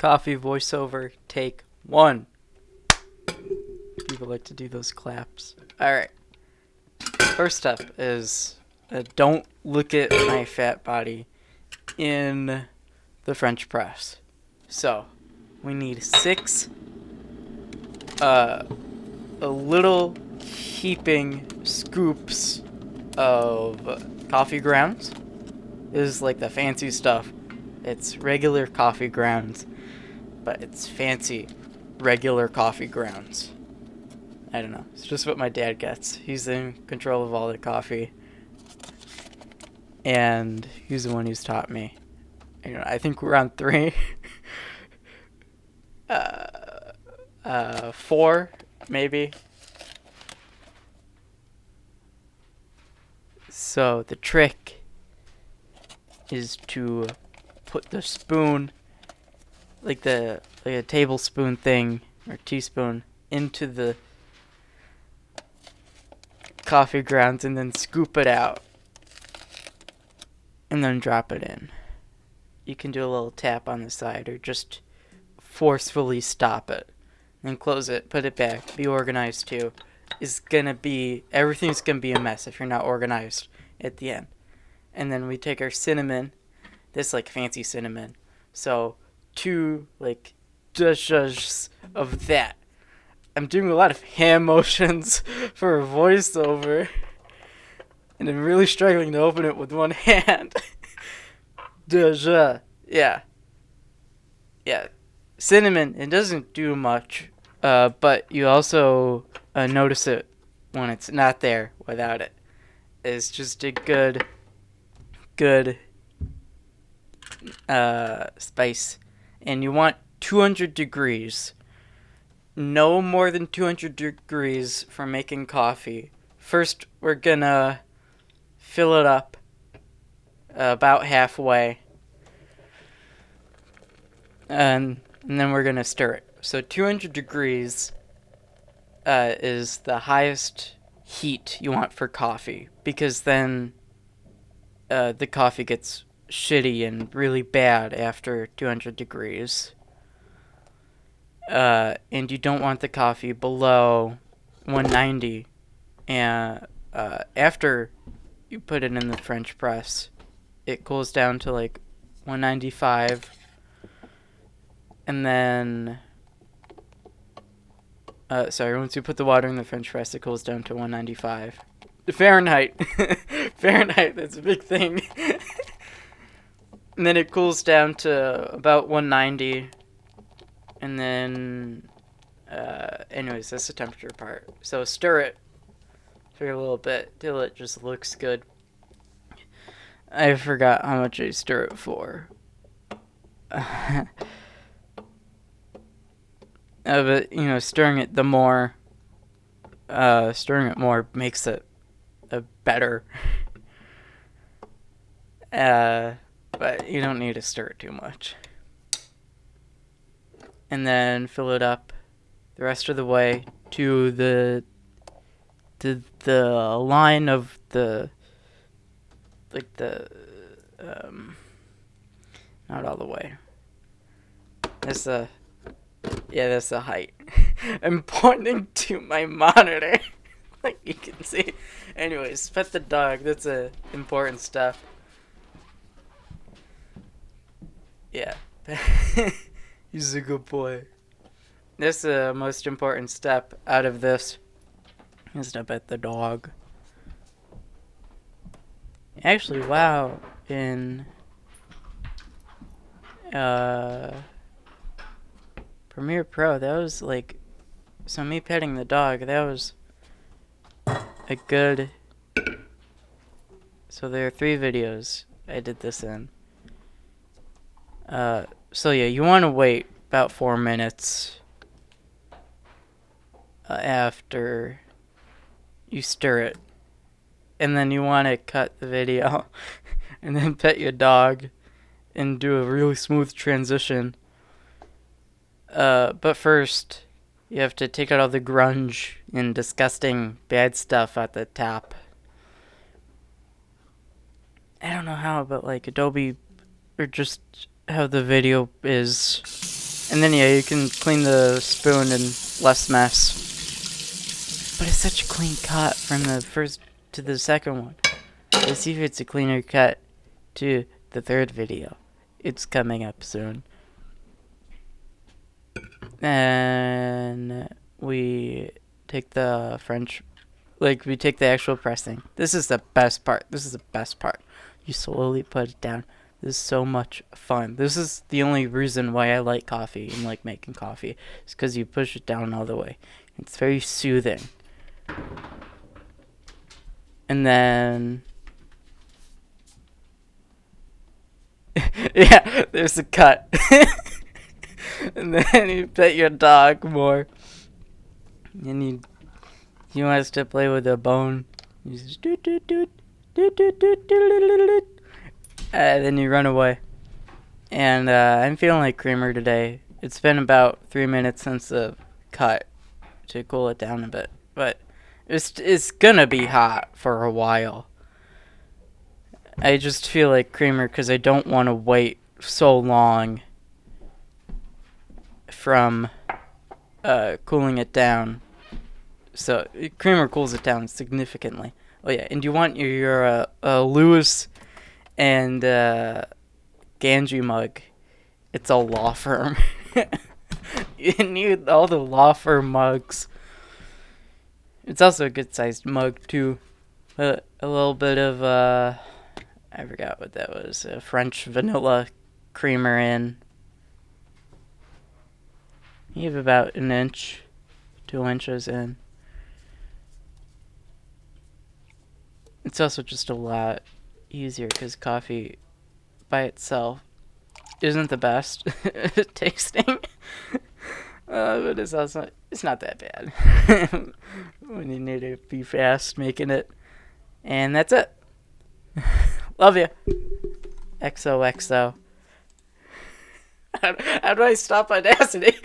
coffee voiceover take 1. People like to do those claps. Alright. First up is don't look at my fat body in the French press. So, we need 6 a little heaping scoops of coffee grounds. This is like the fancy stuff. It's regular coffee grounds, but it's fancy regular coffee grounds. I don't know. It's just what my dad gets. He's in control of all the coffee, and he's the one who's taught me. You know, I think we're on 3. 4, maybe. So the trick is to put the spoon, like a tablespoon thing or teaspoon, into the coffee grounds and then scoop it out and then drop it in. You can do a little tap on the side or just forcefully stop it. Then close it, put it back, be organized too. Everything's gonna be a mess if you're not organized at the end. And then we take our cinnamon, this like fancy cinnamon. So 2 like dishes of that. I'm doing a lot of hand motions for a voiceover, and I'm really struggling to open it with one hand. Yeah. Cinnamon, it doesn't do much, but you also notice it when it's not there without it. It's just a good spice. And you want 200 degrees. No more than 200 degrees for making coffee. First, we're gonna fill it up about halfway. And then we're gonna stir it. So 200 degrees is the highest heat you want for coffee, because then the coffee gets shitty and really bad after 200 degrees. And you don't want the coffee below 190. And after you put it in the French press, it cools down to like 195. And then, once you put the water in the French press, it cools down to 195. Fahrenheit. Fahrenheit, that's a big thing. And then it cools down to about 190. And then, anyways, that's the temperature part. So stir it for a little bit till it just looks good. I forgot how much I stir it for. But, you know, stirring it more makes it better. But you don't need to stir it too much. And then fill it up the rest of the way to the line of not all the way. That's the height. I'm pointing to my monitor, like you can see. Anyways, pet the dog. That's important stuff. Yeah. He's a good boy. This most important step out of this is to pet the dog. Actually, wow, in Premiere Pro, that was like, so me petting the dog, that was a good, so there are 3 videos I did this in. So yeah, you want to wait about 4 minutes after you stir it. And then you want to cut the video and then pet your dog and do a really smooth transition. But first, you have to take out all the grunge and disgusting bad stuff at the top. I don't know how, but like Adobe, or just how the video is And then, yeah, you can clean the spoon and less mess. But it's such a clean cut from the first to the second one. Let's see if it's a cleaner cut to the third video. It's coming up soon. And we take the we take the actual pressing. This is the best part. This is the best part. You slowly put it down. This is so much fun. This is the only reason why I like coffee and like making coffee. It's because you push it down all the way. It's very soothing. And then... yeah, there's a cut. And then you pet your dog more. And he wants to play with a bone. You just doot doot doot doot doot doot doot doot. Then you run away. And I'm feeling like creamer today. It's been about 3 minutes since the cut to cool it down a bit, but it's gonna be hot for a while. I just feel like creamer because I don't want to wait so long from cooling it down. So creamer cools it down significantly. Oh yeah, and you want your Lewis and Ganji mug. It's a law firm. You need all the law firm mugs. It's also a good sized mug too. A little bit of I forgot what that was. French vanilla creamer in. You have about an inch, 2 inches in. It's also just a lot easier because coffee by itself isn't the best tasting. But it's not that bad when you need to be fast making it. And that's it. Love you. XOXO. How do I stop Audacity?